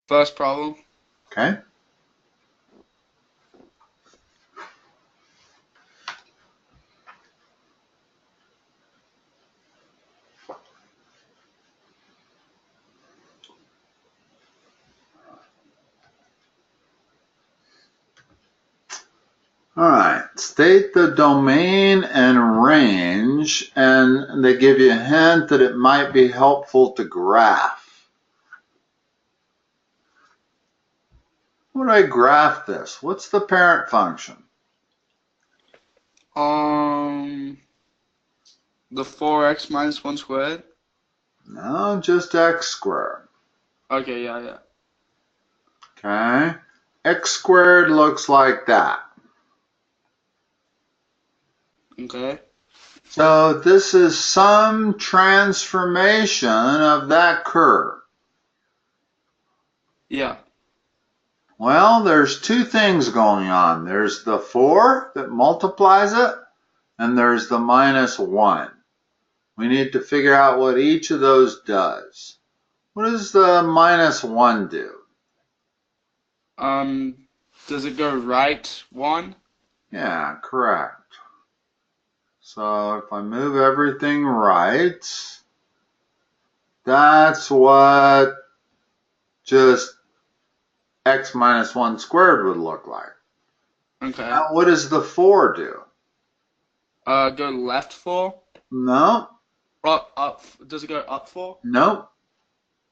First problem. Okay. All right, state the domain and range, and they give you a hint that it might be helpful to graph. How would I graph this? What's the parent function? The 4x minus 1 squared. No, just x squared. Okay, yeah. Okay, x squared looks like that. Okay. So this is some transformation of that curve. Yeah. Well, there's two things going on. There's the 4 that multiplies it, and there's the minus 1. We need to figure out what each of those does. What does the minus 1 do? Does it go right 1? Yeah, correct. So if I move everything right, that's what just x minus 1 squared would look like. Okay. Now, what does the 4 do? Go left 4? No, Up. Does it go up 4? nope.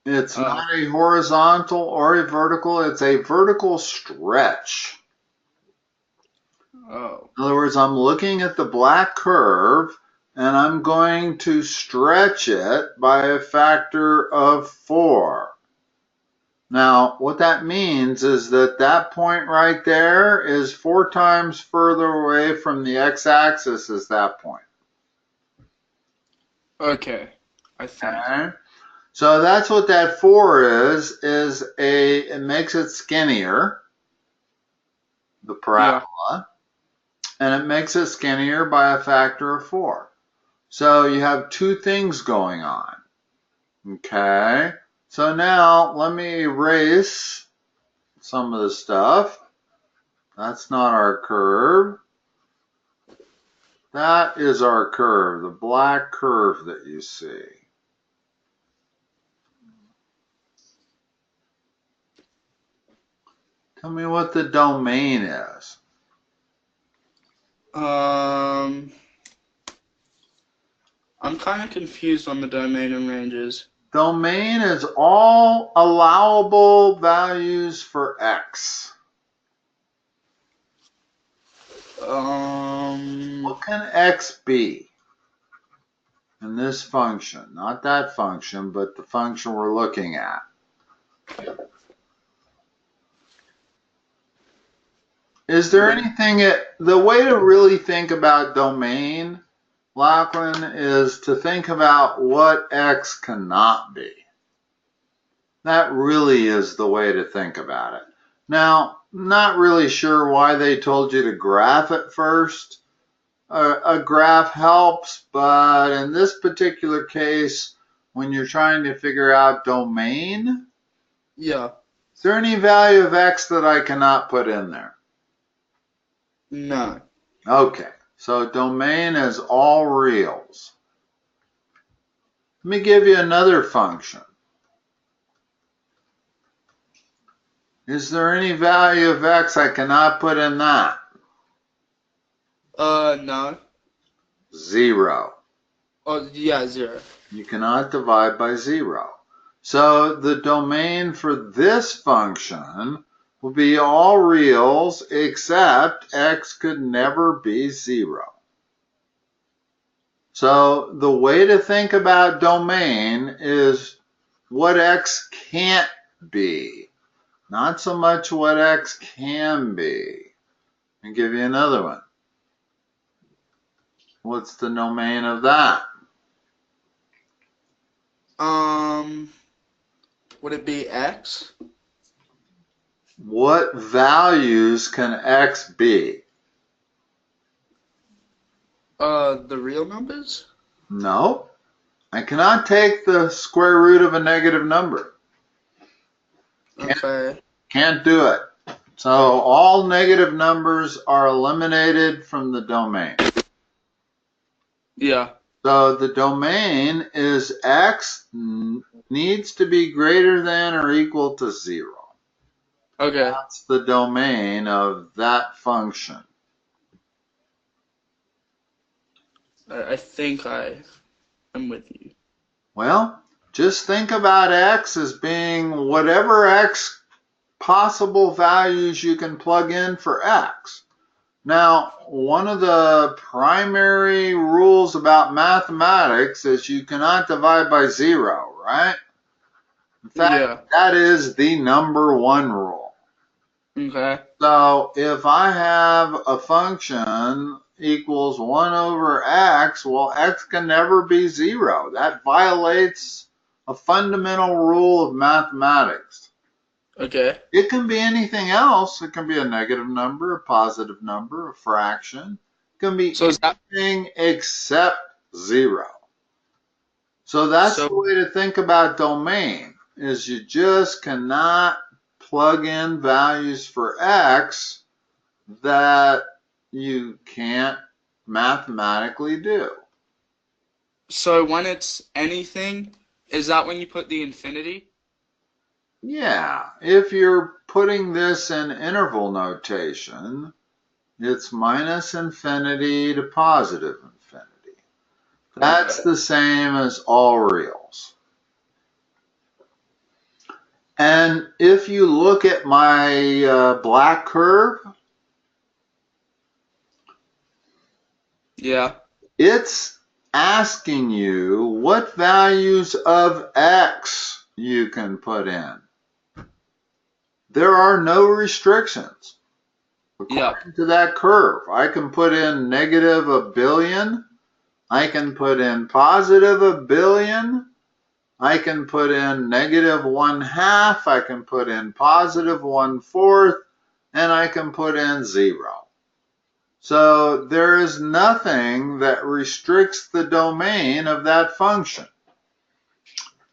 It's not a horizontal or a vertical. It's a vertical stretch. Oh. In other words, I'm looking at the black curve, and I'm going to stretch it by a factor of 4. Now, what that means is that that point right there is 4 times further away from the x-axis as that point. Okay. I see. Okay? So that's what that 4 is it makes it skinnier, the parabola, and it makes it skinnier by a factor of 4. So you have two things going on. Okay, so now let me erase some of the stuff. That's not our curve. That is our curve, the black curve that you see. Tell me what the domain is. I'm kind of confused on the domain and ranges. Domain is all allowable values for x. What can x be in this function? Not that function, but the function we're looking at. Is there anything, the way to really think about domain, Lachlan, is to think about what x cannot be. That really is the way to think about it. Now, not really sure why they told you to graph it first. A graph helps, but in this particular case, when you're trying to figure out domain, Yeah. is there any value of x that I cannot put in there? No. Okay, so domain is all reals. Let me give you another function. Is there any value of x I cannot put in that? No. 0. Oh, yeah, 0. You cannot divide by 0. So the domain for this function will be all reals except x could never be 0. So the way to think about domain is what x can't be, not so much what x can be. I'll give you another one. What's the domain of that? Would it be x? What values can x be? The real numbers? No. I cannot take the square root of a negative number. Okay. Can't do it. So all negative numbers are eliminated from the domain. Yeah. So the domain is x needs to be greater than or equal to 0. Okay. That's the domain of that function. I think I am with you. Well, just think about x as being whatever x possible values you can plug in for x. Now, one of the primary rules about mathematics is you cannot divide by 0, right? In fact, Yeah. that is the number one rule. Okay. So if I have a function equals 1 over x, well, x can never be 0. That violates a fundamental rule of mathematics. Okay. It can be anything else. It can be a negative number, a positive number, a fraction. It can be So is that anything except 0. So that's so? the way to think about domain, is you just cannot plug in values for x that you can't mathematically do. So when it's anything, is that when you put the infinity? Yeah, if you're putting this in interval notation, it's minus infinity to positive infinity. That's Okay. the same as all reals. And if you look at my black curve, Yeah. it's asking you what values of x you can put in. There are no restrictions. Yeah. According to that curve, I can put in negative a billion, I can put in positive a billion, I can put in negative 1/2, I can put in positive 1/4, and I can put in 0. So there is nothing that restricts the domain of that function.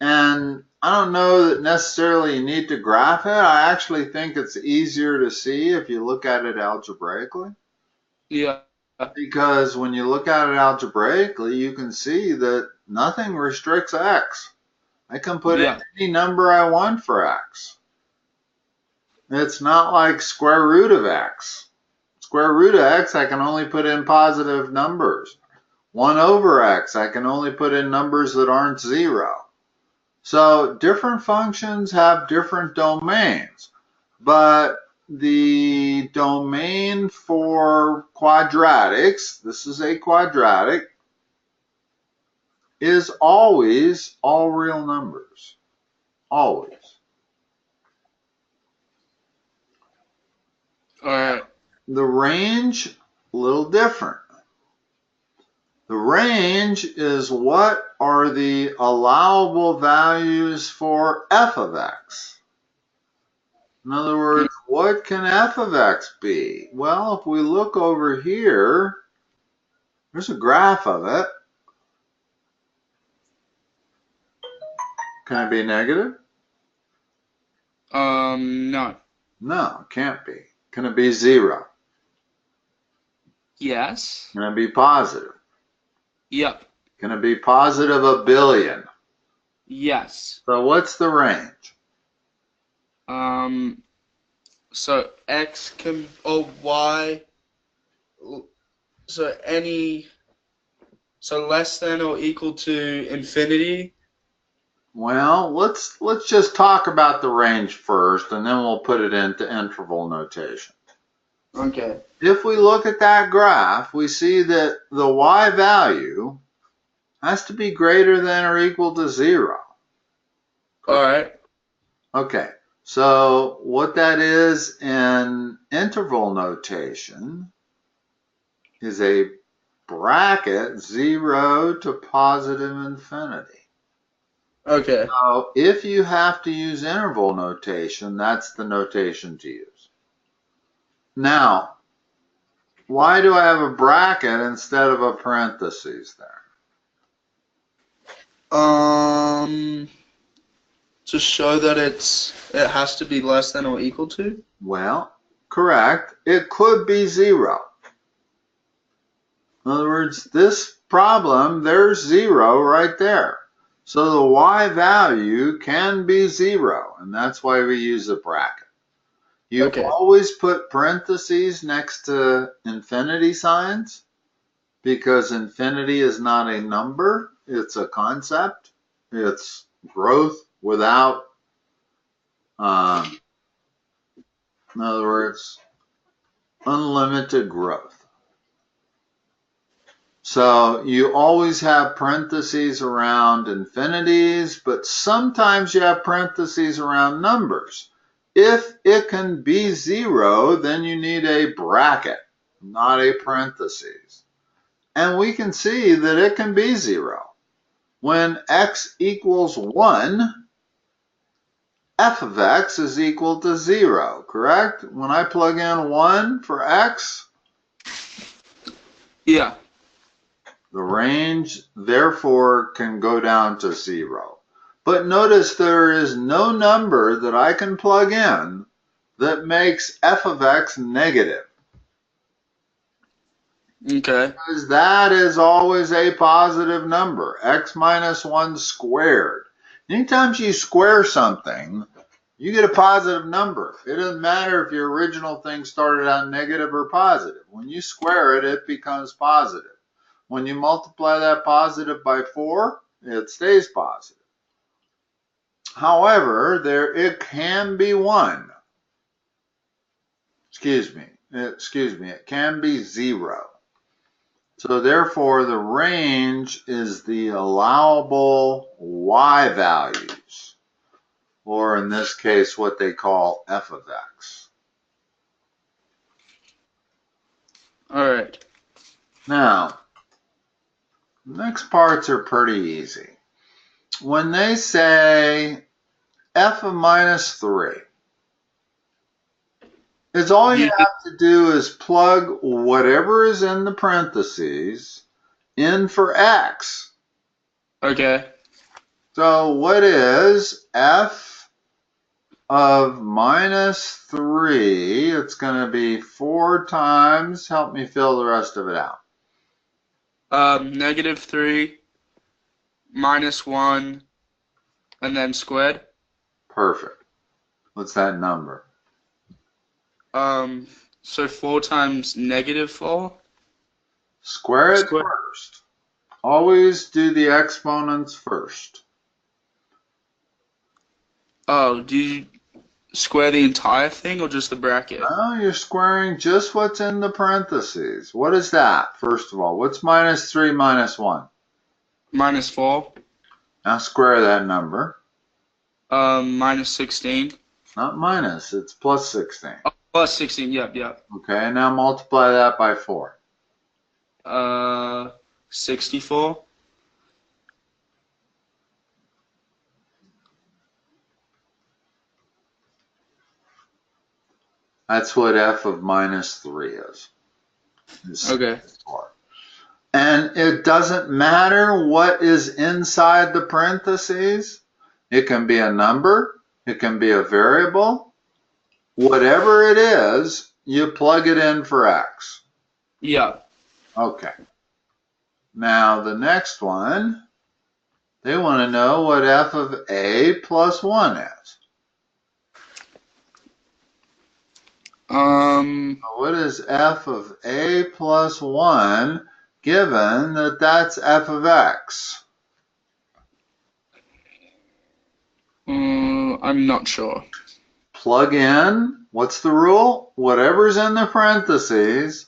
And I don't know that necessarily you need to graph it. I actually think it's easier to see if you look at it algebraically. Yeah. Because when you look at it algebraically, you can see that nothing restricts x. I can put in Yeah. any number I want for x. It's not like square root of x. Square root of x, I can only put in positive numbers. 1 over x, I can only put in numbers that aren't 0. So different functions have different domains, but the domain for quadratics, this is a quadratic, is always all real numbers. Always. All right. The range, a little different. The range is what are the allowable values for f of x. In other words, what can f of x be? Well, if we look over here, there's a graph of it. Can it be negative? No. No, it can't be. Can it be 0? Yes. Can it be positive? Yep. Can it be positive a billion? Yes. So what's the range? Um, so x can, or y, so any, so less than or equal to infinity. Well, let's just talk about the range first, and then we'll put it into interval notation. Okay. If we look at that graph, we see that the y value has to be greater than or equal to 0. All right. Okay, so what that is in interval notation is a bracket 0 to positive infinity. Okay. So if you have to use interval notation, that's the notation to use. Now, why do I have a bracket instead of a parentheses there? to show that it has to be less than or equal to? Well, correct. It could be 0. In other words, this problem, there's 0 right there. So the y value can be 0, and that's why we use a bracket. You Okay. always put parentheses next to infinity signs because infinity is not a number, it's a concept. It's growth without, in other words, unlimited growth. So you always have parentheses around infinities, but sometimes you have parentheses around numbers. If it can be 0, then you need a bracket, not a parentheses. And we can see that it can be 0. When x equals 1, f of x is equal to 0, correct? When I plug in 1 for x, Yeah. the range, therefore, can go down to 0. But notice there is no number that I can plug in that makes f of x negative. Okay. Because that is always a positive number, x minus 1 squared. Anytime you square something, you get a positive number. It doesn't matter if your original thing started out negative or positive. When you square it, it becomes positive. When you multiply that positive by 4, it stays positive. However, it can be 1. Excuse me, it can be 0. So therefore, the range is the allowable y values, or in this case, what they call f of x. All right. Now, next parts are pretty easy. When they say f of minus 3, it's all you have to do is plug whatever is in the parentheses in for x. Okay. So what is f of minus 3? It's going to be 4 times, help me fill the rest of it out. -3 -1 and then squared. Perfect. What's that number? So 4 times -4. Square it Square. first. Always do the exponents first. Oh, do you square the entire thing or just the bracket? No, you're squaring just what's in the parentheses. What is that, first of all? What's minus 3 minus 1? -4. Now square that number. -16. Not minus, it's plus 16. Oh, plus 16. Yep, yep. Okay, now multiply that by 4. 64. That's what f of minus 3 is. Okay. 64. And it doesn't matter what is inside the parentheses. It can be a number. It can be a variable. Whatever it is, you plug it in for x. Yeah. Okay. Now the next one, they want to know what f of a plus 1 is. What is f of a plus 1 given that that's f of x? I'm not sure. Plug in, what's the rule? Whatever's in the parentheses,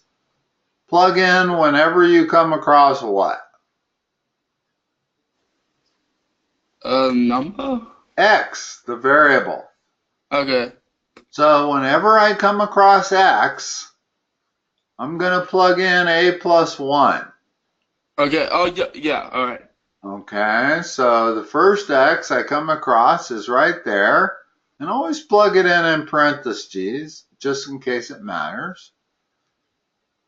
plug in whenever you come across what? Number? X, the variable. Okay. So whenever I come across x, I'm going to plug in a plus 1. Okay. Oh, yeah, yeah. All right. Okay, so the first x I come across is right there. And always plug it in parentheses, just in case it matters.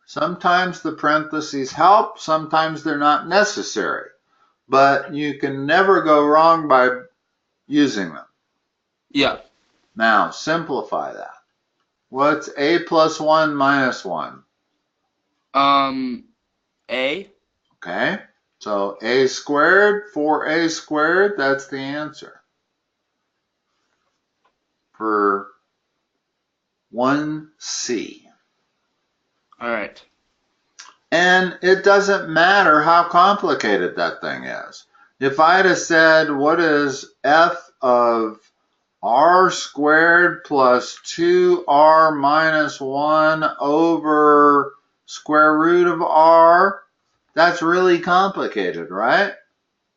Sometimes the parentheses help, sometimes they're not necessary. But you can never go wrong by using them. Yeah. Now, simplify that. What's a plus 1 minus 1? A. Okay, so a squared, 4a squared, that's the answer for 1C. All right. And it doesn't matter how complicated that thing is. If I'd have said, what is f of r squared plus 2r minus 1 over square root of r, that's really complicated, right?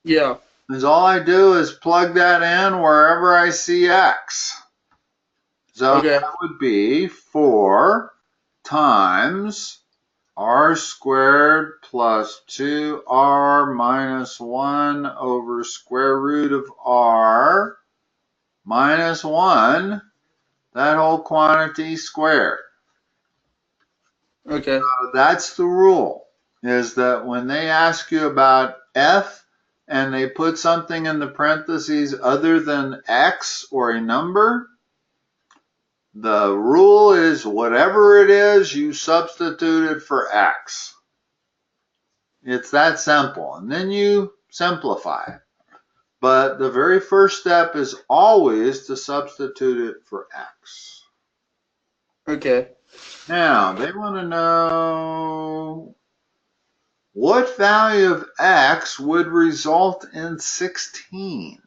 Yeah. Because all I do is plug that in wherever I see x. So Okay. that would be 4 times r squared plus 2r minus 1 over square root of r minus 1, that whole quantity squared. Okay. So that's the rule, is that when they ask you about f and they put something in the parentheses other than x or a number, the rule is whatever it is, you substitute it for x. It's that simple. And then you simplify it. But the very first step is always to substitute it for x. Okay. Now, they want to know what value of x would result in 16.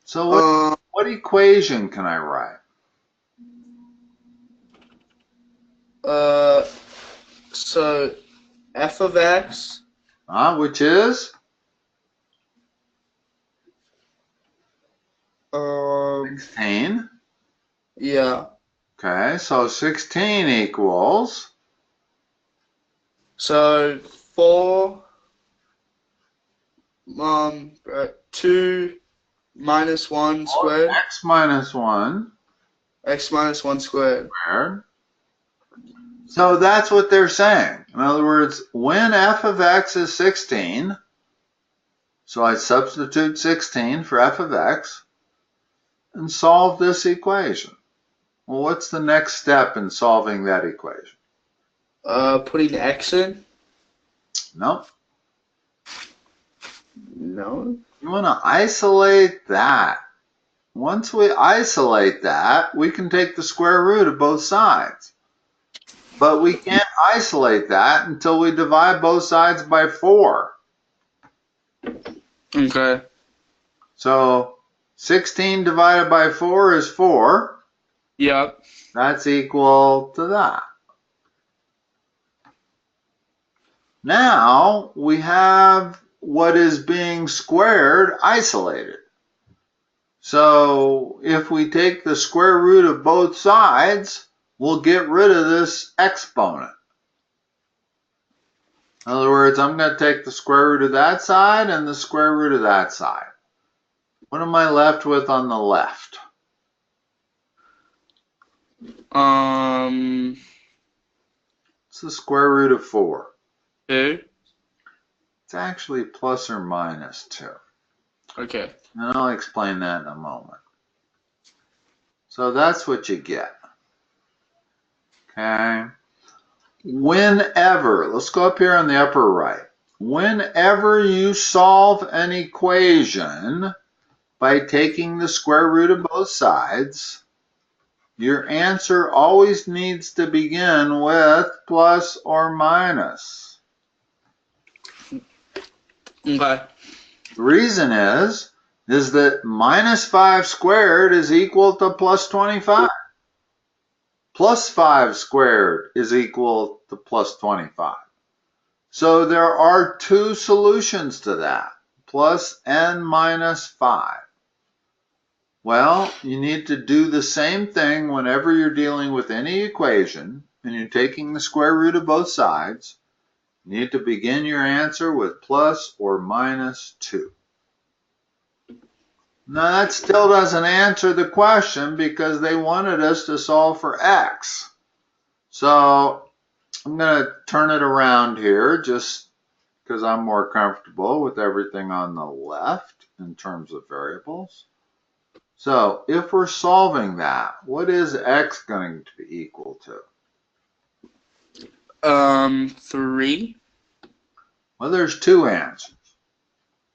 So Um. what equation can I write? Uh. So f of x. Which is Um. 16. Yeah. Okay, so 16 equals So 4. 2 minus 1 squared. x minus 1 X minus 1 squared. squared. So that's what they're saying. In other words, when f of x is 16, so I substitute 16 for f of x and solve this equation. Well, what's the next step in solving that equation? Putting x in. Nope. No. You want to isolate that. Once we isolate that, we can take the square root of both sides. But we can't isolate that until we divide both sides by 4. Okay. So 16 divided by 4 is 4. Yep. That's equal to that. Now we have what is being squared isolated. So if we take the square root of both sides, we'll get rid of this exponent. In other words, I'm going to take the square root of that side and the square root of that side. What am I left with on the left? It's the square root of 4. 2. It's actually plus or minus 2. Okay. And I'll explain that in a moment. So that's what you get. Okay. Whenever, let's go up here on the upper right. Whenever you solve an equation by taking the square root of both sides, your answer always needs to begin with plus or minus. Okay. The reason is that minus 5 squared is equal to plus 25. Plus 5 squared is equal to plus 25. So there are two solutions to that, plus and minus 5. Well, you need to do the same thing whenever you're dealing with any equation and you're taking the square root of both sides. You need to begin your answer with plus or minus 2. Now that still doesn't answer the question because they wanted us to solve for x. So I'm going to turn it around here just because I'm more comfortable with everything on the left in terms of variables. So if we're solving that, what is x going to be equal to? 3. Well, there's two answers.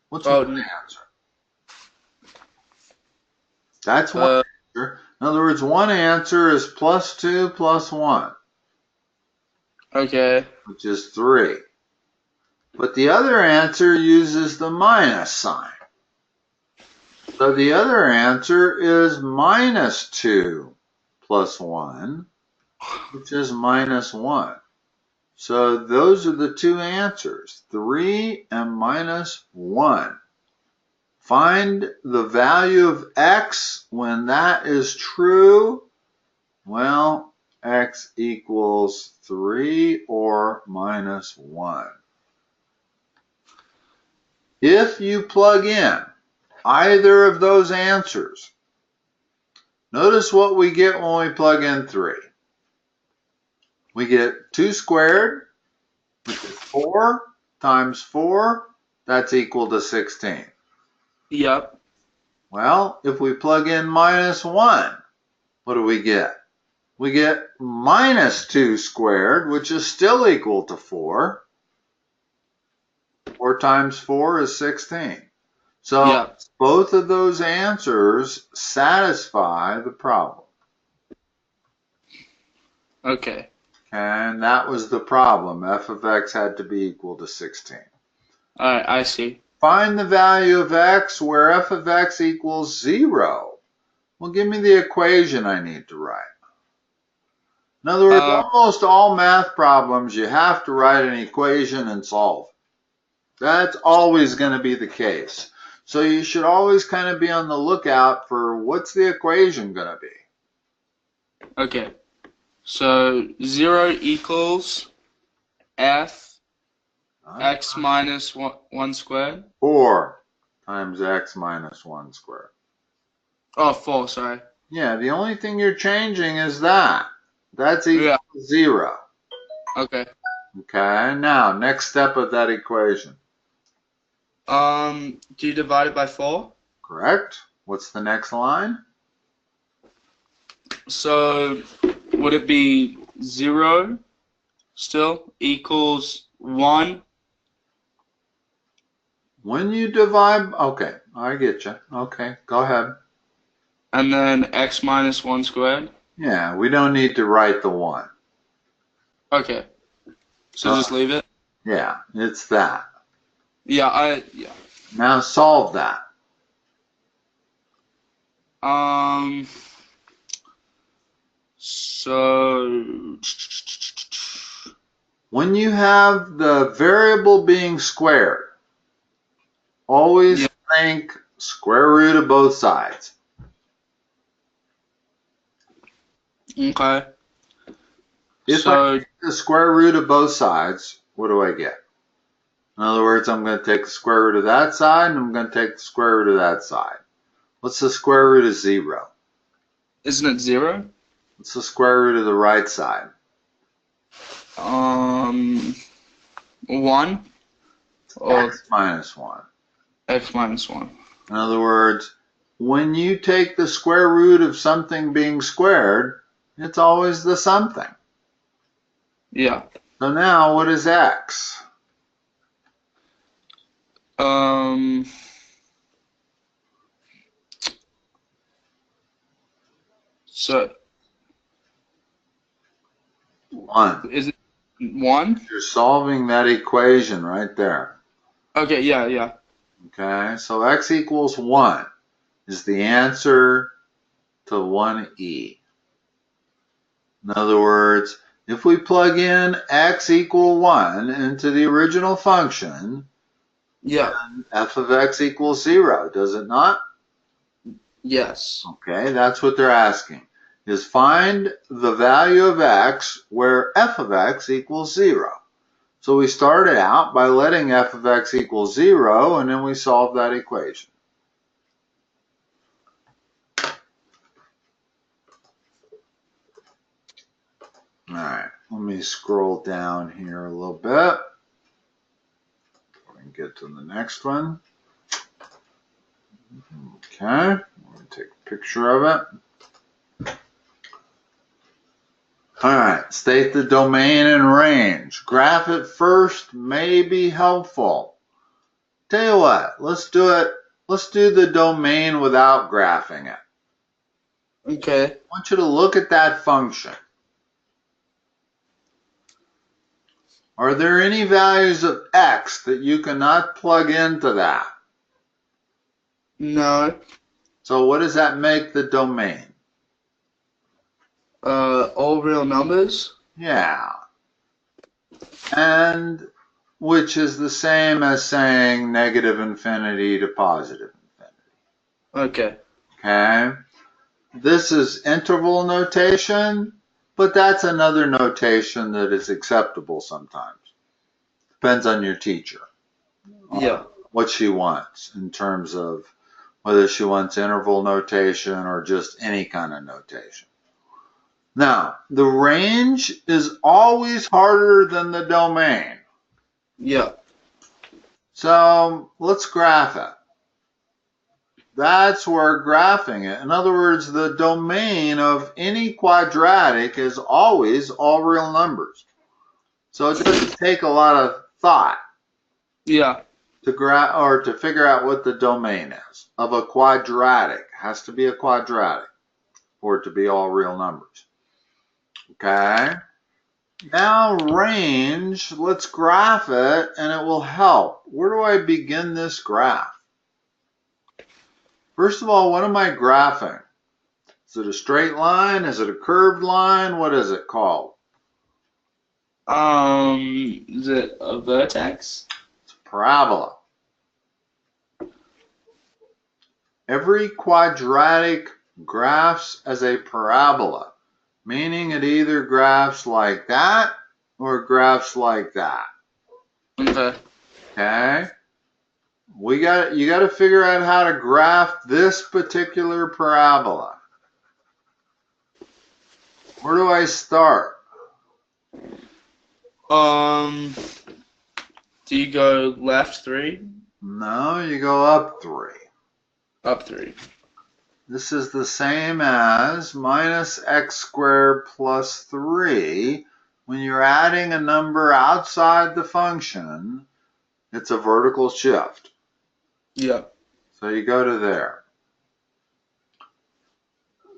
What's one Oh, answer? That's one uh, answer. In other words, one answer is plus 2 plus 1, okay. which is 3. But the other answer uses the minus sign. So the other answer is minus 2 plus 1, which is minus 1. So those are the two answers, 3 and minus 1. Find the value of x when that is true. Well, x equals 3 or minus 1. If you plug in either of those answers, notice what we get when we plug in 3. We get 2 squared, which is 4, times 4, that's equal to 16. Yep. Well, if we plug in minus 1, what do we get? We get minus 2 squared, which is still equal to 4. 4 times 4 is 16. So Yep. both of those answers satisfy the problem. Okay. And that was the problem. F of x had to be equal to 16. Alright, I see. Find the value of x where f of x equals 0. Well, give me the equation I need to write. In other words, almost all math problems, you have to write an equation and solve. That's always going to be the case. So you should always kind of be on the lookout for what's the equation going to be. Okay. So 0 equals f x minus 1 squared. 4 times x minus 1 squared. Oh, 4, sorry. Yeah, the only thing you're changing is that. That's equal Yeah. to 0. Okay. Okay, now next step of that equation. Do you divide it by 4? Correct? What's the next line? So would it be 0 still equals 1? When you divide, okay, I get you. Okay, go ahead. And then x minus 1 squared? Yeah, we don't need to write the 1. Okay. So just leave it? Yeah, it's that. Yeah. Now solve that. So When you have the variable being squared, always yeah, think square root of both sides. okay. If I So take the square root of both sides, what do I get? In other words, I'm going to take the square root of that side, and I'm going to take the square root of that side. What's the square root of 0? isn't it 0? What's the square root of the right side? 1 or X minus 1. x minus 1. In other words, when you take the square root of something being squared, it's always the something. Yeah. So now, what is x? So 1. is it 1? You're solving that equation right there. Okay, yeah. Okay, so x equals 1 is the answer to 1e. In other words, if we plug in x equal 1 into the original function, Yeah. f of x equals 0, does it not? Yes. Okay, that's what they're asking, is find the value of x where f of x equals 0. So we started out by letting f of x equal 0, and then we solved that equation. All right, let me scroll down here a little bit. We can get to the next one. Okay, we're take a picture of it. All right, state the domain and range. Graph it first may be helpful. Tell you what, let's do it. Let's do the domain without graphing it. Okay. I want you to look at that function. Are there any values of x that you cannot plug into that? No. So what does that make the domain? All real numbers? Yeah. And which is the same as saying negative infinity to positive infinity. Okay. Okay. This is interval notation, but that's another notation that is acceptable sometimes. Depends on your teacher. Yeah. What she wants in terms of whether she wants interval notation or just any kind of notation. Now, the range is always harder than the domain. Yeah. So let's graph it. That's where graphing it. In other words, the domain of any quadratic is always all real numbers. So it doesn't take a lot of thought Yeah. to figure out what the domain is of a quadratic. It has to be a quadratic for it to be all real numbers. Okay. Now range, let's graph it and it will help. Where do I begin this graph? First of all, what am I graphing? Is it a straight line? Is it a curved line? What is it called? Is it a vertex? It's a parabola. Every quadratic graphs as a parabola, meaning it either graphs like that or graphs like that. Okay. Okay? You got to figure out how to graph this particular parabola. Where do I start? Do you go left 3? No, you go up 3. Up 3. This is the same as minus x squared plus 3. When you're adding a number outside the function, it's a vertical shift. Yeah. So you go to there.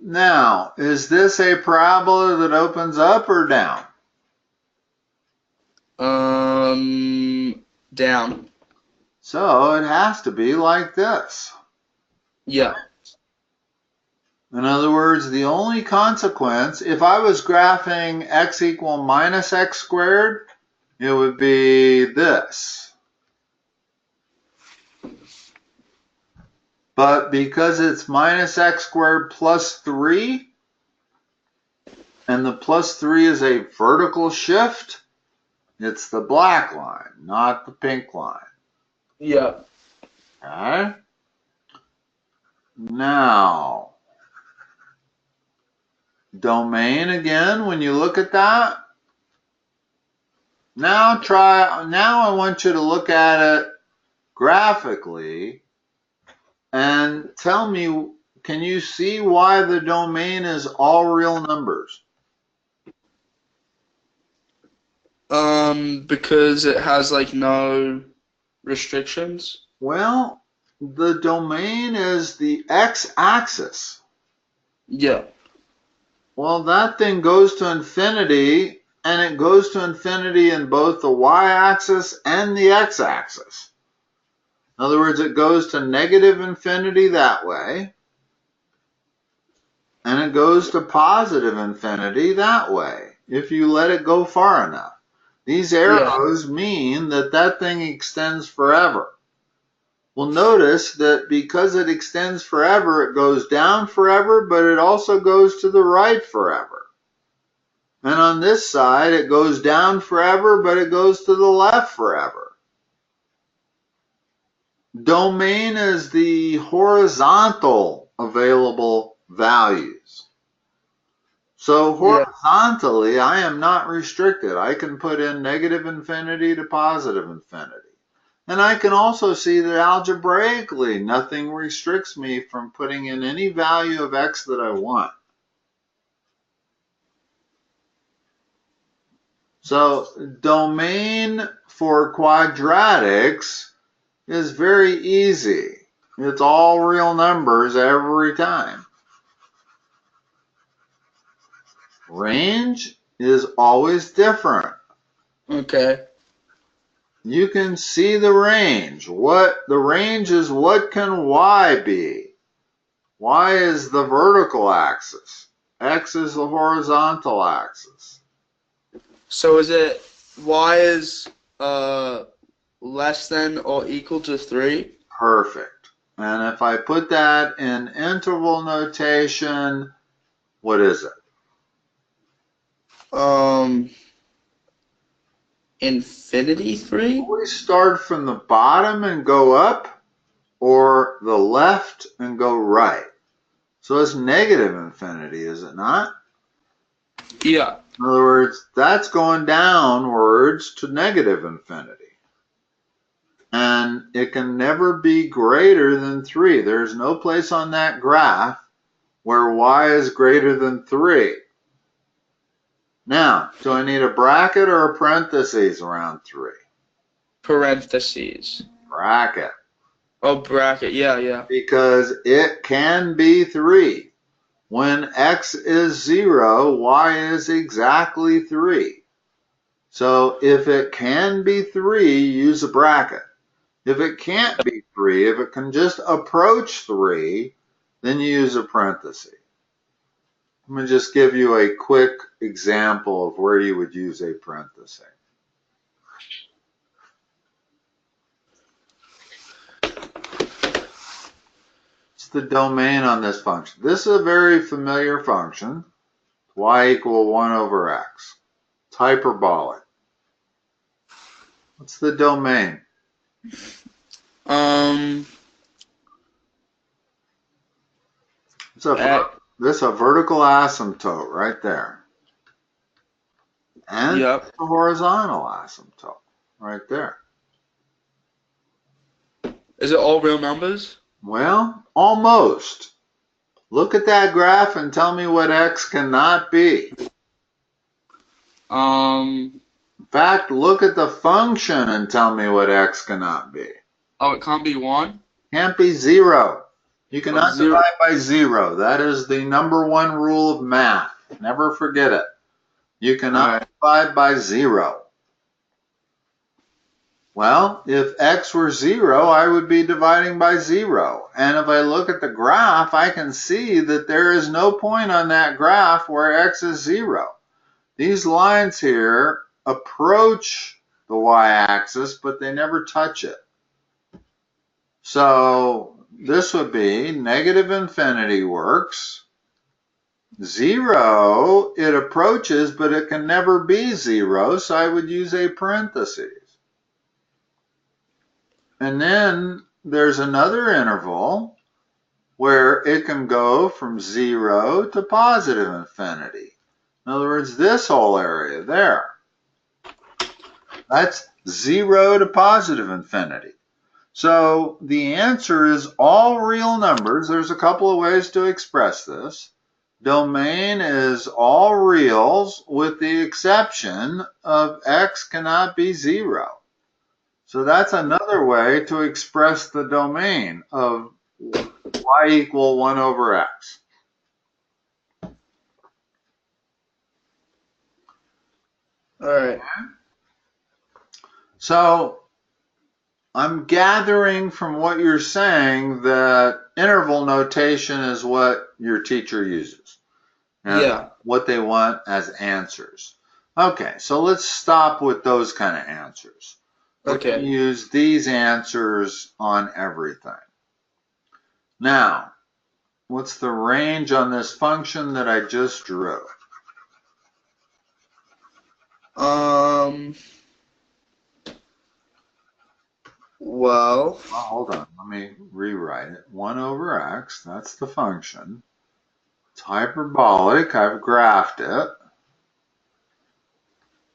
Now, is this a parabola that opens up or down? Down. So it has to be like this. Yeah. In other words, the only consequence, if I was graphing x equal minus x squared, it would be this. But because it's minus x squared plus 3, and the plus 3 is a vertical shift, it's the black line, not the pink line. Yeah. Okay? Now, domain again, when you look at that, now I want you to look at it graphically and tell me, can you see why the domain is all real numbers? Because it has like no restrictions. Well, the domain is the x-axis. Yeah. Well, that thing goes to infinity, and it goes to infinity in both the y-axis and the x-axis. In other words, it goes to negative infinity that way, and it goes to positive infinity that way, if you let it go far enough. These arrows mean that that thing extends forever. Well, notice that because it extends forever, it goes down forever, but it also goes to the right forever. And on this side, it goes down forever, but it goes to the left forever. Domain is the horizontal available values. So horizontally, I am not restricted. I can put in negative infinity to positive infinity. And I can also see that algebraically nothing restricts me from putting in any value of x that I want. So domain for quadratics is very easy. It's all real numbers every time. Range is always different. Okay. You can see the range. The range is what can y be? Y is the vertical axis. X is the horizontal axis. So is it y is less than or equal to 3? Perfect. And if I put that in interval notation, what is it? Infinity 3? We start from the bottom and go up, or the left and go right. So it's negative infinity, is it not? Yeah. In other words, that's going downwards to negative infinity. And it can never be greater than 3. There's no place on that graph where y is greater than 3. Now, do I need a bracket or a parentheses around 3? Parentheses. Bracket. Oh, bracket. Yeah. Because it can be 3. When x is 0, y is exactly 3. So if it can be 3, use a bracket. If it can't be 3, if it can just approach 3, then you use a parenthesis. Let me just give you a quick example of where you would use a parenthesis. It's the domain on this function. This is a very familiar function. Y equal 1 over x. It's hyperbolic. What's the domain? This is a vertical asymptote right there. And Yep. a horizontal asymptote right there. Is it all real numbers? Well, almost. Look at that graph and tell me what x cannot be. Um. In fact, look at the function and tell me what x cannot be. Oh, it can't be 1? Can't be 0. You But cannot 0. divide by 0. That is the number one rule of math. Never forget it. You cannot divide by 0. Well, if x were 0, I would be dividing by 0. And if I look at the graph, I can see that there is no point on that graph where x is 0. These lines here approach the y-axis, but they never touch it. So this would be negative infinity works. 0, it approaches, but it can never be 0, so I would use a parenthesis. And then there's another interval where it can go from 0 to positive infinity. In other words, this whole area there. That's 0 to positive infinity. So the answer is all real numbers. There's a couple of ways to express this. Domain is all reals with the exception of x cannot be 0. So that's another way to express the domain of y equal 1 over x. All right. So I'm gathering from what you're saying that interval notation is what your teacher uses. And Yeah. what they want as answers. Okay, so let's stop with those kind of answers. We're going to use these answers on everything. Now, what's the range on this function that I just drew? Well, Hold on, let me rewrite it. 1 over x, that's the function. It's hyperbolic, I've graphed it.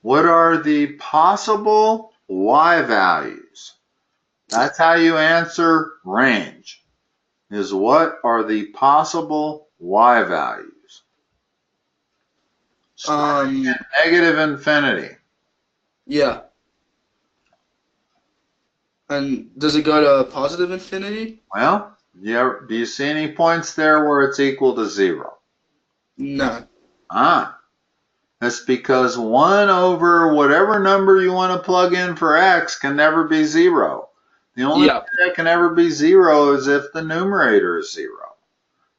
What are the possible y values? That's how you answer range, is what are the possible y values? Starting at negative infinity. Yeah. And does it go to positive infinity? Well, do you see any points there where it's equal to 0? No. That's because 1 over whatever number you want to plug in for x can never be 0. The only way that can ever be 0 is if the numerator is 0.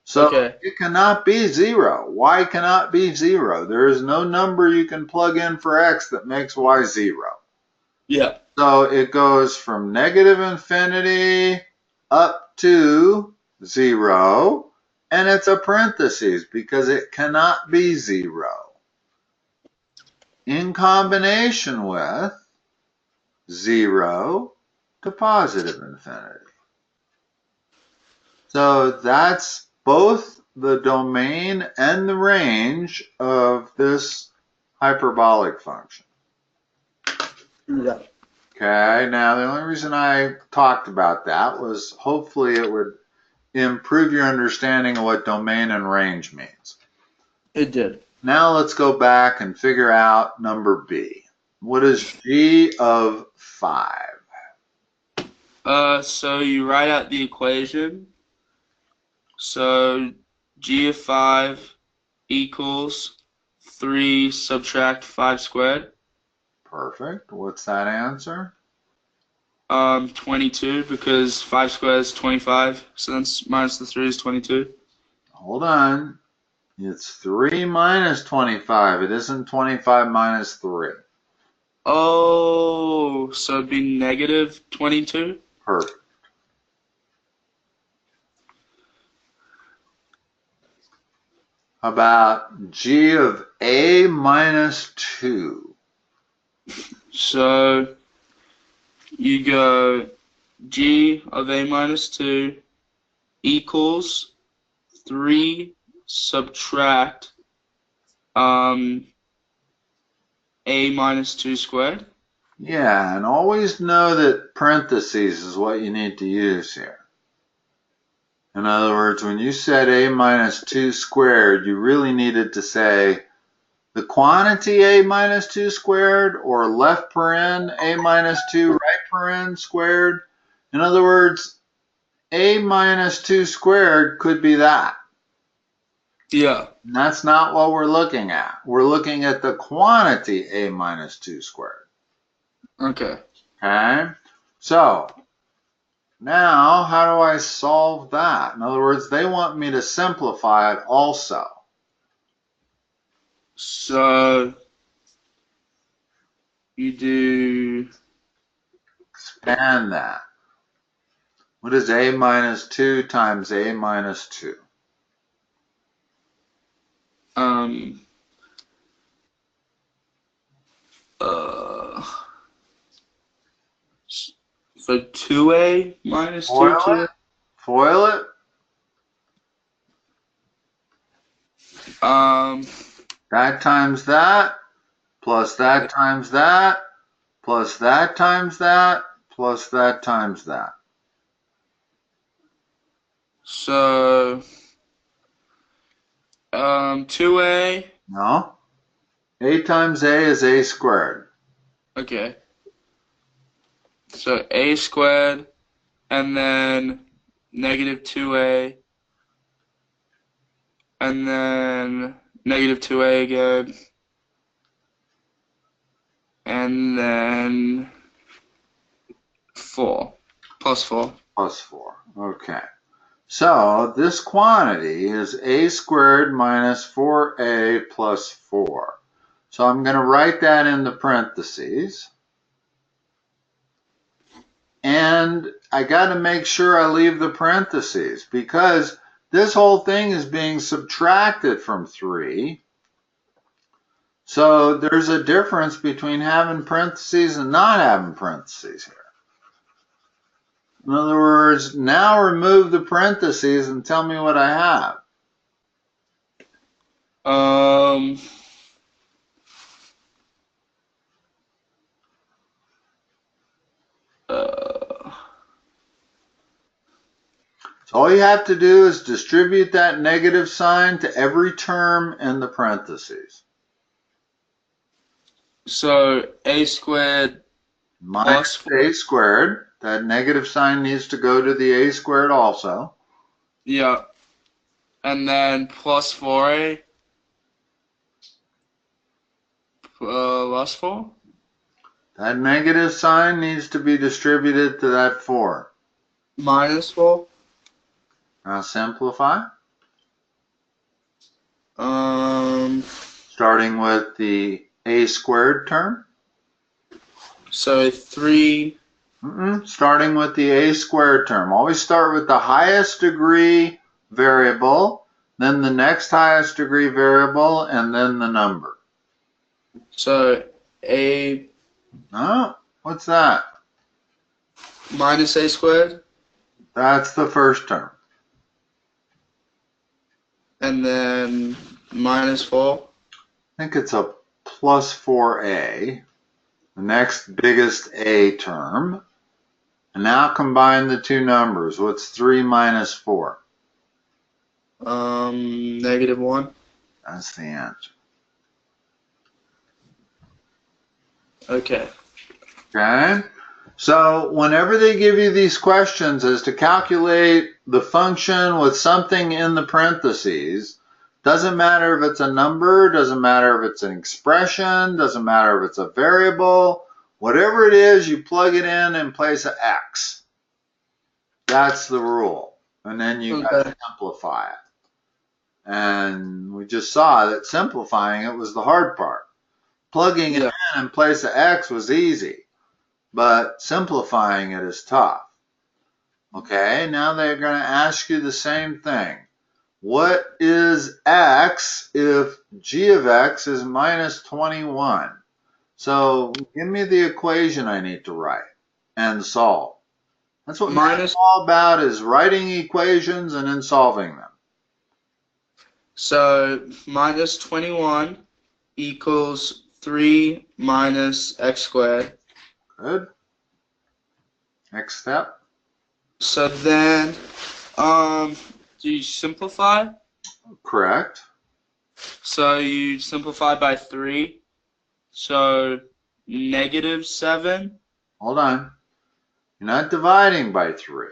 So it cannot be 0. Y cannot be 0. There is no number you can plug in for x that makes y 0. Yeah. So it goes from negative infinity up to 0, and it's a parenthesis because it cannot be 0. In combination with 0 to positive infinity. So that's both the domain and the range of this hyperbolic function. Yeah. Okay, now the only reason I talked about that was hopefully it would improve your understanding of what domain and range means. It did. Now let's go back and figure out number B. What is g of 5? So you write out the equation. So g of 5 equals 3 subtract 5 squared. Perfect. What's that answer? 22, because 5 squared is 25, so then minus the 3 is 22. Hold on. It's 3 minus 25. It isn't 25 minus 3. Oh, so it'd be negative 22? Perfect. How about g of a minus 2? So you go g of a minus 2 equals 3 subtract a minus 2 squared. Yeah, and always know that parentheses is what you need to use here. In other words, when you said a minus 2 squared, you really needed to say the quantity a minus 2 squared or left paren a minus 2 right paren squared. In other words, a minus 2 squared could be that. Yeah. And that's not what we're looking at. We're looking at the quantity a minus 2 squared. Okay. Okay? So, now how do I solve that? In other words, they want me to simplify it also. So you do Expand that. What is a minus 2 times a minus 2? so 2a minus 2 Foil 2a. it. Foil it. That times that, plus that times that, plus that times that, plus that times that. So 2a. No. A times a is a squared. Okay. So a squared, and then negative 2a, and then negative 2a again, and then 4, plus 4. Plus 4. Okay. So this quantity is a squared minus 4a plus 4. So I'm going to write that in the parentheses. And I got to make sure I leave the parentheses because this whole thing is being subtracted from 3. So there's a difference between having parentheses and not having parentheses here. In other words, now remove the parentheses and tell me what I have. All you have to do is distribute that negative sign to every term in the parentheses. So a squared Minus plus, a squared. That negative sign needs to go to the a squared also. yeah, and then plus 4a plus 4. That negative sign needs to be distributed to that 4. Minus 4. Now simplify. Um, Starting with the a squared term. so 3. Starting with the a squared term. Always start with the highest degree variable, then the next highest degree variable, and then the number. So a Oh, what's that? minus a squared, That's the first term. and then minus 4. I think it's a plus 4a, the next biggest a term. And now combine the two numbers. What's 3 minus 4? -1. That's the answer. Okay. Okay? So whenever they give you these questions as to calculate the function with something in the parentheses, doesn't matter if it's a number, doesn't matter if it's an expression, doesn't matter if it's a variable, whatever it is, you plug it in place of x. That's the rule. And then you got to simplify it. And we just saw that simplifying it was the hard part. Plugging it in place of x was easy, but simplifying it is tough. Okay, now they're going to ask you the same thing. What is x if g of x is minus 21? So give me the equation I need to write and solve. That's what math is all about, is writing equations and then solving them. So minus 21 equals 3 minus x squared. Good. Next step. So then, do you simplify? Correct. So you simplify by 3. So -7. Hold on. You're not dividing by 3.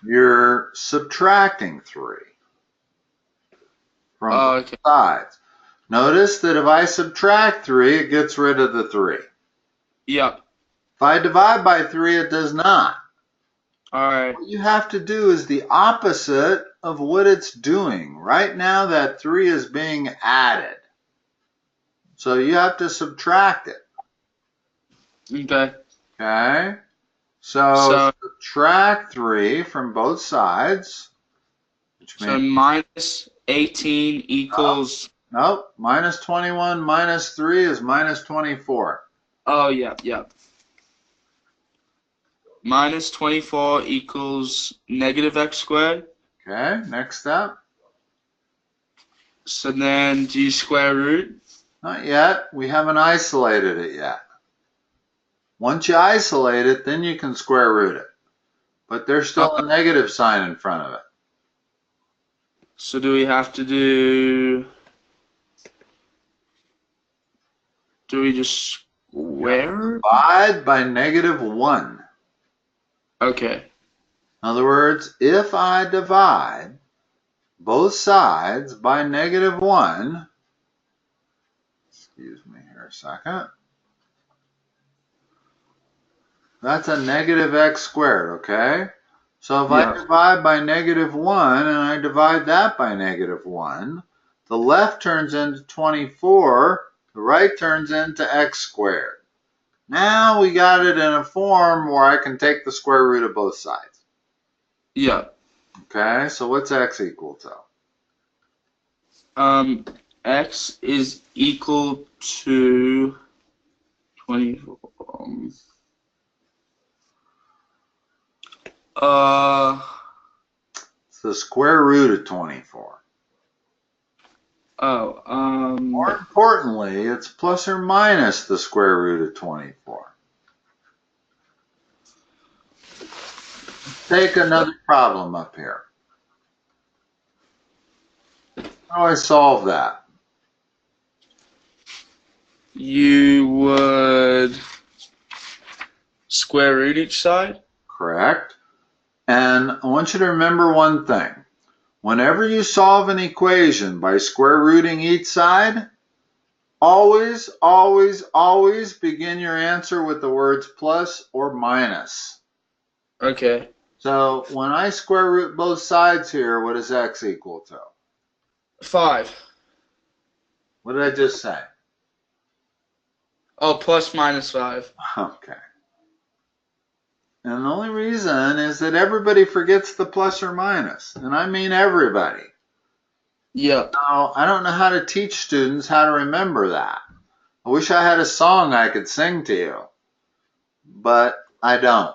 You're subtracting 3 from both sides. Notice that if I subtract 3, it gets rid of the 3. Yep. If I divide by 3, it does not. All right. What you have to do is the opposite of what it's doing. Right now, that 3 is being added. So you have to subtract it. Okay. Okay? So subtract 3 from both sides. So minus 18 equals... Nope. Minus 21 minus 3 is minus 24. Oh, yep. Minus 24 equals -x squared. Okay, next step. So then do you square root? Not yet. We haven't isolated it yet. Once you isolate it, then you can square root it. But there's still a negative sign in front of it. So do we have to do... Do we just square? Divide by -1. Okay. In other words, if I divide both sides by -1, excuse me here a second, that's a -x squared, okay? So if I divide by -1 and I divide that by -1, the left turns into 24, the right turns into x squared. Now we got it in a form where I can take the square root of both sides. Yeah. Okay, so what's x equal to? X is equal to 24. It's the square root of 24. More importantly, it's plus or minus the square root of 24. take another problem up here. How do I solve that? You would square root each side. Correct. And I want you to remember one thing. Whenever you solve an equation by square rooting each side, always, always, always begin your answer with the words plus or minus. Okay. So when I square root both sides here, what is x equal to? 5. What did I just say? Oh, plus minus 5. Okay. And the only reason is that everybody forgets the plus or minus. And I mean everybody. Yep. Now, I don't know how to teach students how to remember that. I wish I had a song I could sing to you, but I don't.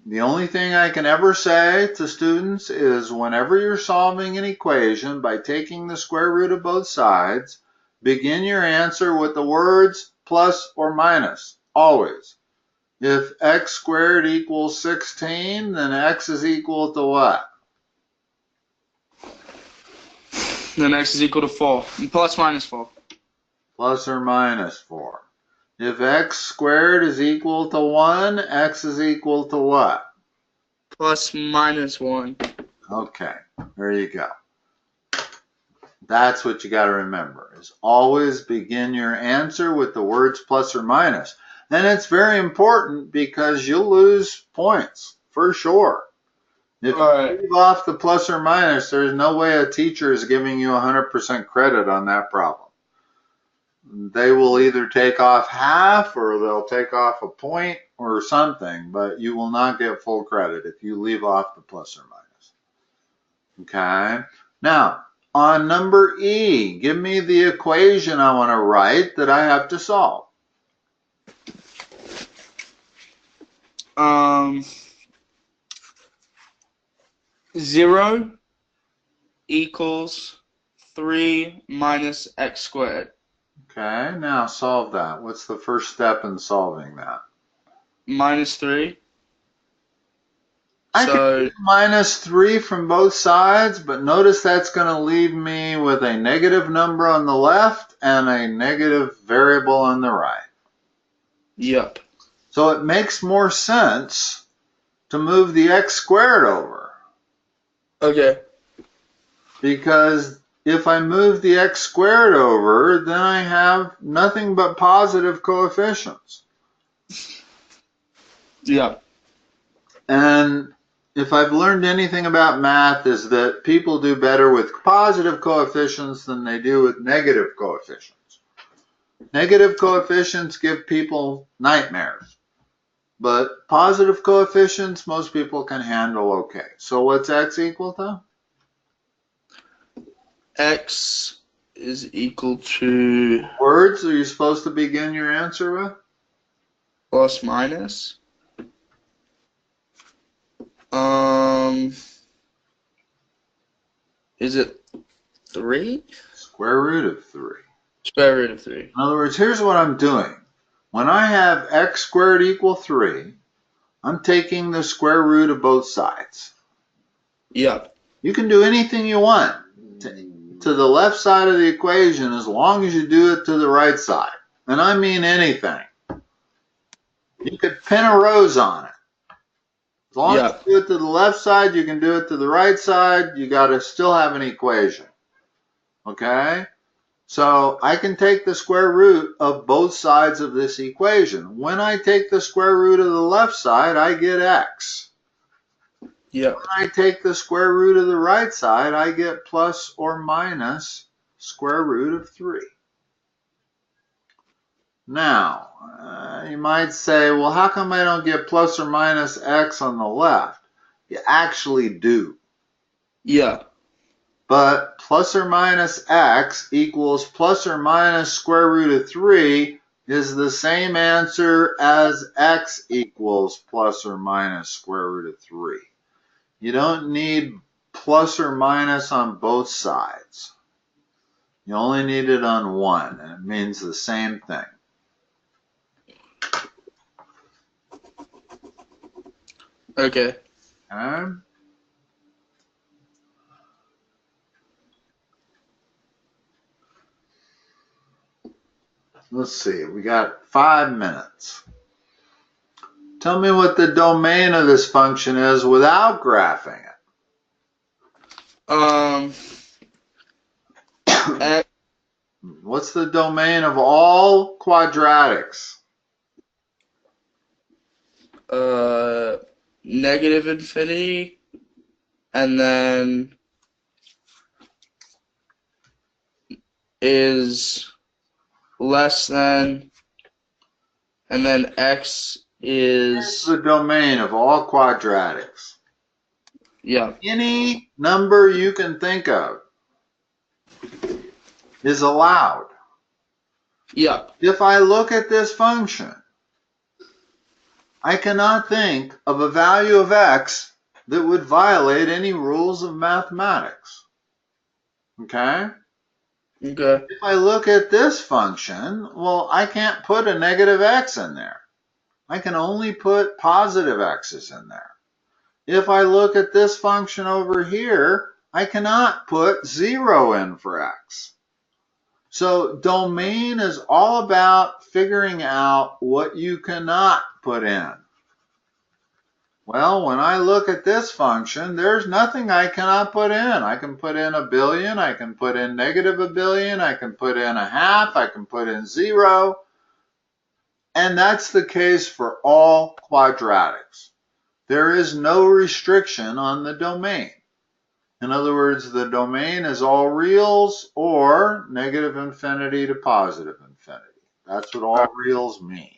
The only thing I can ever say to students is whenever you're solving an equation by taking the square root of both sides, begin your answer with the words plus or minus, always. If x squared equals 16, then x is equal to what? Then x is equal to 4. Plus minus 4. Plus or minus 4. If x squared is equal to 1, x is equal to what? Plus minus 1. Okay, there you go. That's what you got to remember, is always begin your answer with the words plus or minus. And it's very important because you'll lose points, for sure. If you leave off the plus or minus, there's no way a teacher is giving you 100% credit on that problem. They will either take off half or they'll take off a point or something, but you will not get full credit if you leave off the plus or minus. Okay? Now, on number E, give me the equation I want to write that I have to solve. 0 equals 3 minus x squared. Okay, now solve that. What's the first step in solving that? Minus 3. I can do minus 3 from both sides, but notice that's going to leave me with a negative number on the left and a negative variable on the right. Yep. So it makes more sense to move the x squared over. Okay. Because if I move the x squared over, then I have nothing but positive coefficients. Yep. And if I've learned anything about math is that people do better with positive coefficients than they do with negative coefficients. Negative coefficients give people nightmares, but positive coefficients most people can handle okay. So what's x equal to? X is equal to Words are you supposed to begin your answer with? plus minus. Is it 3? Square root of 3. Square root of 3. In other words, here's what I'm doing. When I have x squared equal 3, I'm taking the square root of both sides. Yep. You can do anything you want to the left side of the equation as long as you do it to the right side. And I mean anything. You could pin a rose on it. As long as you do it to the left side, you can do it to the right side. You got to still have an equation. Okay? So I can take the square root of both sides of this equation. When I take the square root of the left side, I get x. Yep. When I take the square root of the right side, I get plus or minus square root of 3. Now, you might say, well, how come I don't get plus or minus x on the left? You actually do. Yeah. But plus or minus x equals plus or minus square root of 3 is the same answer as x equals plus or minus square root of 3. You don't need plus or minus on both sides. You only need it on one, and it means the same thing. Okay. Okay. Let's see, we got 5 minutes. Tell me what the domain of this function is without graphing X, it. What's the domain of all quadratics? negative infinity, and then is less than, and then X Here's the is, domain of all quadratics. yeah, Any number you can think of is allowed. yeah, If I look at this function, I cannot think of a value of x that would violate any rules of mathematics. Okay? okay, If I look at this function, well, I can't put a negative x in there. I can only put positive x's in there. If I look at this function over here, I cannot put 0 in for x. So domain is all about figuring out what you cannot put in. Well, when I look at this function, there's nothing I cannot put in. I can put in a billion, I can put in negative a billion, I can put in a half, I can put in 0. And that's the case for all quadratics. There is no restriction on the domain. In other words, the domain is all reals or negative infinity to positive infinity. That's what all reals mean.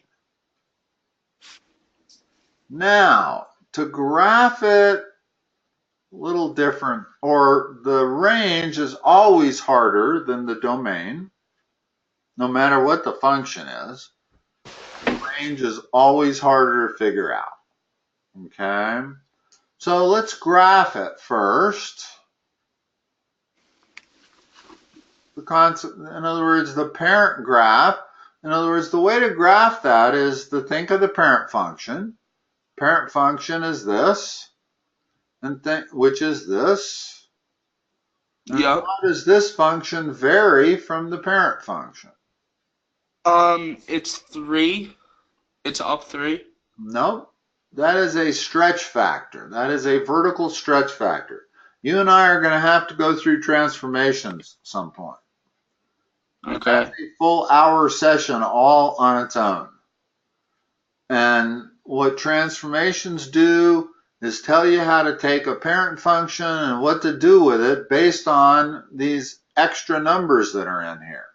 Now, to graph it a little different, or the range is always harder than the domain, no matter what the function is. The range is always harder to figure out. Okay? So let's graph it first. The concept, in other words, the parent graph. In other words, the way to graph that is to think of the parent function. Parent function is this, and which is this. And yep. how does this function vary from the parent function? It's 3. It's up 3. Nope. That is a stretch factor. That is a vertical stretch factor. You and I are going to have to go through transformations at some point. That's Okay. a full hour session all on its own. And what transformations do is tell you how to take a parent function and what to do with it based on these extra numbers that are in here.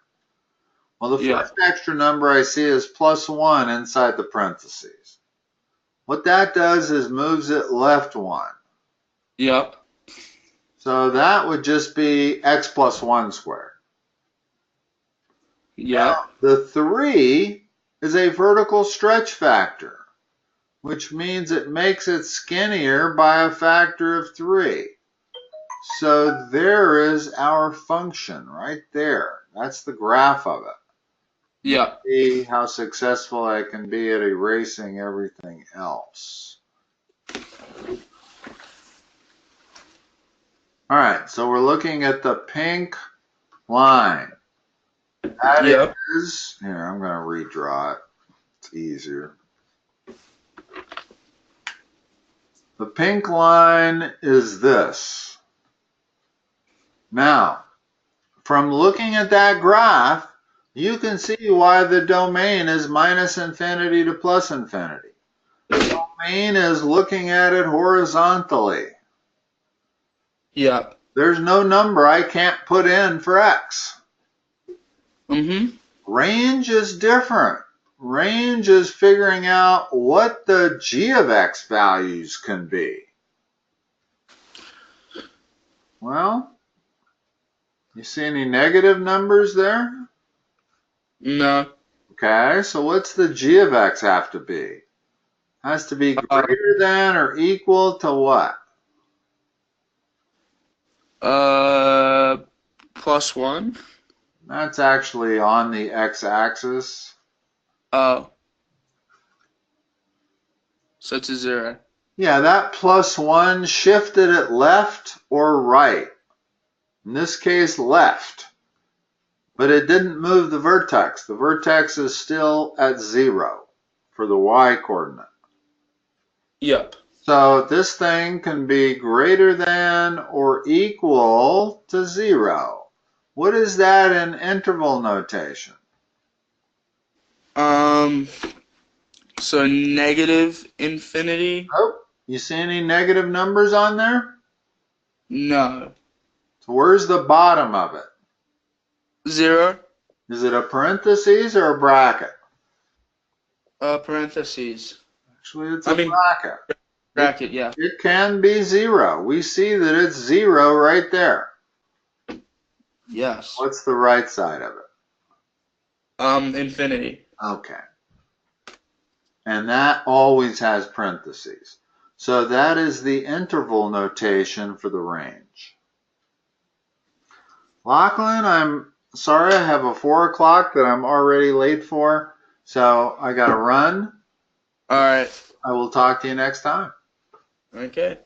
Well, the Yeah. first extra number I see is +1 inside the parentheses. What that does is moves it left 1. Yep. So that would just be x plus 1 squared. Yep. The 3 is a vertical stretch factor, which means it makes it skinnier by a factor of 3. So there is our function right there. That's the graph of it. Yep. See how successful I can be at erasing everything else. All right, so we're looking at the pink line. That Yep. is, here, I'm going to redraw it. It's easier. The pink line is this. Now, from looking at that graph, you can see why the domain is minus infinity to plus infinity. The domain is looking at it horizontally. Yep. There's no number I can't put in for x. Mm-hmm. Range is different. Range is figuring out what the g of x values can be. Well, you see any negative numbers there? No. Okay, so what's the g of x have to be? Has to be greater than or equal to what? +1. That's actually on the x-axis. Oh. So it's a 0. Yeah, that +1 shifted it left or right. In this case, left. But it didn't move the vertex. The vertex is still at 0 for the y coordinate. Yep. So this thing can be greater than or equal to 0. What is that in interval notation? So negative infinity? Oh, you see any negative numbers on there? No. So where's the bottom of it? 0? Is it a parentheses or a bracket? Parentheses. Actually, it's I a mean, bracket. bracket, yeah. It can be 0. We see that it's 0 right there. Yes. What's the right side of it? Infinity. Okay. And that always has parentheses. So that is the interval notation for the range. Lachlan, I'm sorry I have a 4 o'clock that I'm already late for, so I gotta run. All right. I will talk to you next time. Okay.